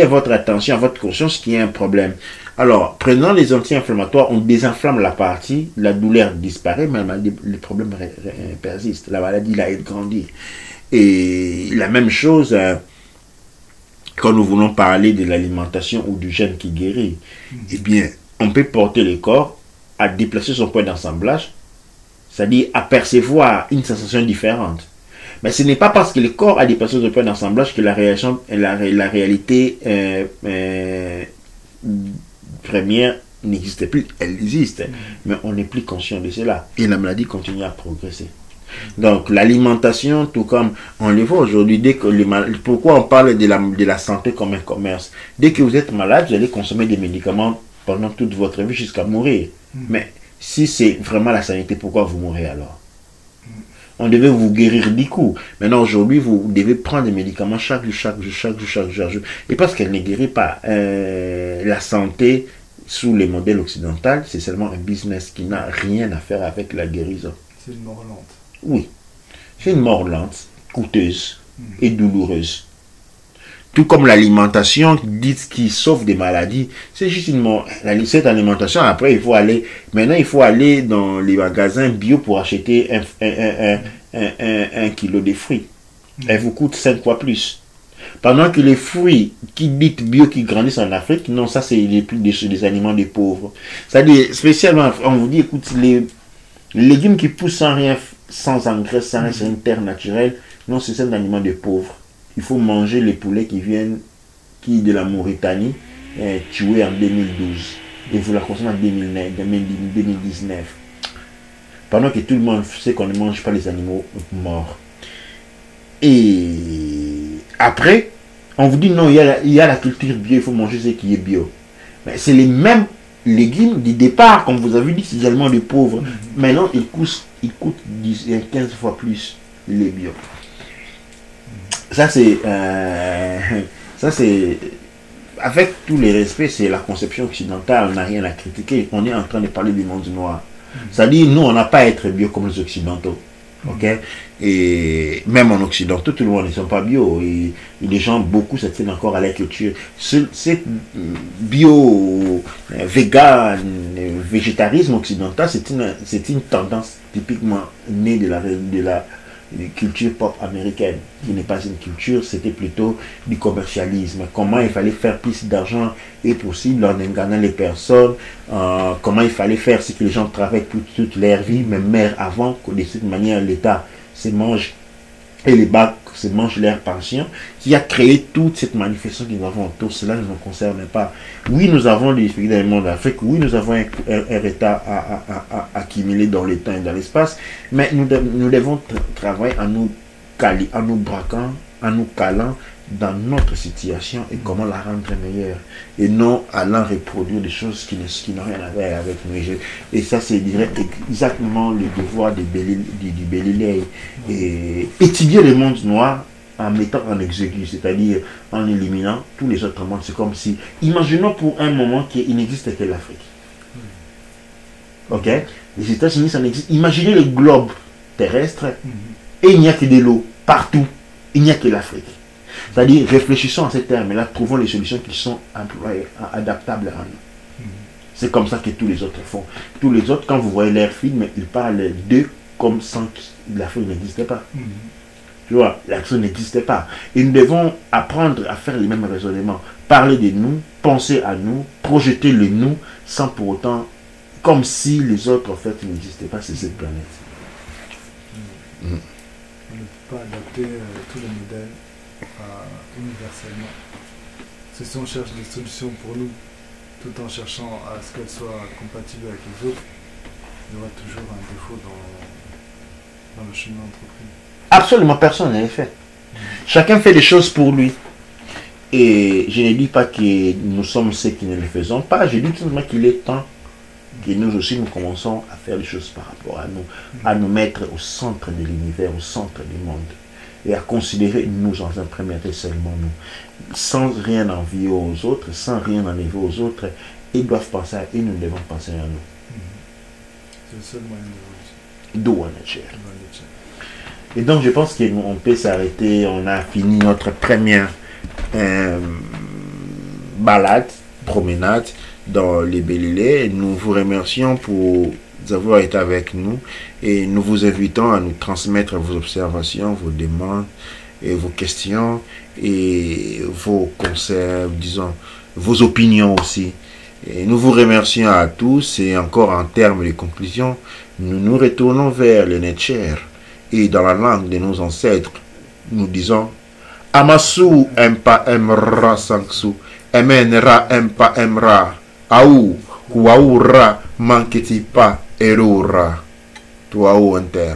à votre attention, à votre conscience qu'il y a un problème. Alors, prenant les anti-inflammatoires, on désinflamme la partie, la douleur disparaît, mais le problème persiste. La maladie, là, elle grandit. Et la même chose, quand nous voulons parler de l'alimentation ou du gène qui guérit, eh bien, on peut porter le corps à déplacer son point d'assemblage, c'est-à-dire à percevoir une sensation différente. Mais ce n'est pas parce que le corps a déplacé son point d'assemblage que la réalité première n'existe plus. Elle existe, mais on n'est plus conscient de cela. Et la maladie continue à progresser. Donc l'alimentation, tout comme on le voit aujourd'hui, pourquoi on parle de la santé comme un commerce? Dès que vous êtes malade, vous allez consommer des médicaments pendant toute votre vie jusqu'à mourir. Mais si c'est vraiment la sanité, pourquoi vous mourrez alors? On devait vous guérir du coup. Maintenant, aujourd'hui, vous devez prendre des médicaments chaque jour. Et parce qu'elle ne guérit pas. La santé, sous les modèles occidentaux, c'est seulement un business qui n'a rien à faire avec la guérison. C'est une mort lente. Oui. C'est une mort lente, coûteuse et douloureuse. Tout comme l'alimentation qui sauve des maladies, c'est juste une mort. Cette alimentation, après, maintenant il faut aller dans les magasins bio pour acheter un kilo de fruits. Elle vous coûte 5 fois plus. Pendant que les fruits qui dites bio qui grandissent en Afrique, non, ça c'est des aliments des pauvres. C'est-à-dire, spécialement, on vous dit, écoute, les légumes qui poussent sans rien, sans engrais, sans rien, c'est une terre naturelle, non, c'est un aliment des pauvres. Il faut manger les poulets qui viennent de la Mauritanie, tués en 2012. Et vous la consommez en 2019. Pendant que tout le monde sait qu'on ne mange pas les animaux morts. Et après, on vous dit non, il y a la culture bio, il faut manger ce qui est bio. Mais c'est les mêmes légumes du départ, comme vous avez dit, c'est des aliments de pauvres. Maintenant, ils coûtent 15 fois plus les bio. Ça c'est avec tous les respects, c'est la conception occidentale, on n'a rien à critiquer. On est en train de parler du monde noir. C'est-à-dire, nous, on n'a pas à être bio comme les occidentaux. Ok? Et même en occident, tout le monde ne sont pas bio. Et les gens, beaucoup se tiennent encore à la culture. C'est bio, vegan, végétarisme occidental, c'est une tendance typiquement née de la culture pop américaine, qui n'est pas une culture, c'était plutôt du commercialisme. Comment il fallait faire plus d'argent est possible en engageant les personnes, comment il fallait faire ce que les gens travaillent toute leur vie, même avant que de cette manière l'État se mange et les banques se mangent leur pension, qui a créé toute cette manifestation que nous avons autour. Cela ne nous concerne pas. Oui, nous avons des pays dans le monde d'Afrique, oui, nous avons un état à accumuler dans le temps et dans l'espace, mais nous devons travailler en nous braquant, en nous calant dans notre situation et comment la rendre meilleure, et non allant reproduire des choses qui n'ont rien à voir avec nous. Et ça, c'est exactement le devoir du Béliléi. Et étudier le monde noir en mettant en exécution, c'est-à-dire en éliminant tous les autres mondes. C'est comme si, imaginons pour un moment qu'il n'existe que l'Afrique. Ok? Les États-Unis, ça n'existe. Imaginez le globe terrestre et il n'y a que de l'eau partout. Il n'y a que l'Afrique. C'est-à-dire, réfléchissons à ces termes-là, trouvons les solutions qui sont adaptables à nous. C'est comme ça que tous les autres font. Tous les autres, quand vous voyez leurs films, ils parlent d'eux comme sans que l'Afrique n'existait pas. Tu vois, l'Afrique n'existait pas. Et nous devons apprendre à faire les mêmes raisonnements. Parler de nous, penser à nous, projeter le nous, sans pour autant, comme si les autres, en fait, n'existaient pas sur cette planète. On ne peut pas adapter tous les modèles universellement. Si on cherche des solutions pour nous, tout en cherchant à ce qu'elles soient compatibles avec les autres, il y aura toujours un défaut dans le chemin d'entreprise. Absolument personne n'est fait. Chacun fait des choses pour lui. Et je ne dis pas que nous sommes ceux qui ne le faisons pas. Je dis tout simplement qu'il est temps que nous aussi nous commençons à faire des choses par rapport à nous mettre au centre de l'univers, au centre du monde. Et à considérer nous dans un premier temps seulement nous. Sans rien envier aux autres, sans rien enlever aux autres. Ils doivent penser à eux, nous devons penser à nous. C'est le seul moyen d'évolution. Et donc je pense qu'on peut s'arrêter. On a fini notre première balade, promenade dans les Belle-Îlets. Nous vous remercions pour avoir été avec nous et nous vous invitons à nous transmettre vos observations, vos demandes et vos questions et vos conseils, disons, vos opinions aussi. Et nous vous remercions à tous et encore en termes de conclusion, nous nous retournons vers le Netcher et dans la langue de nos ancêtres, nous disons Amasu empa emra sangsu, emenra empa emra, aou, kuaura, manketi pa erura, tuau enter.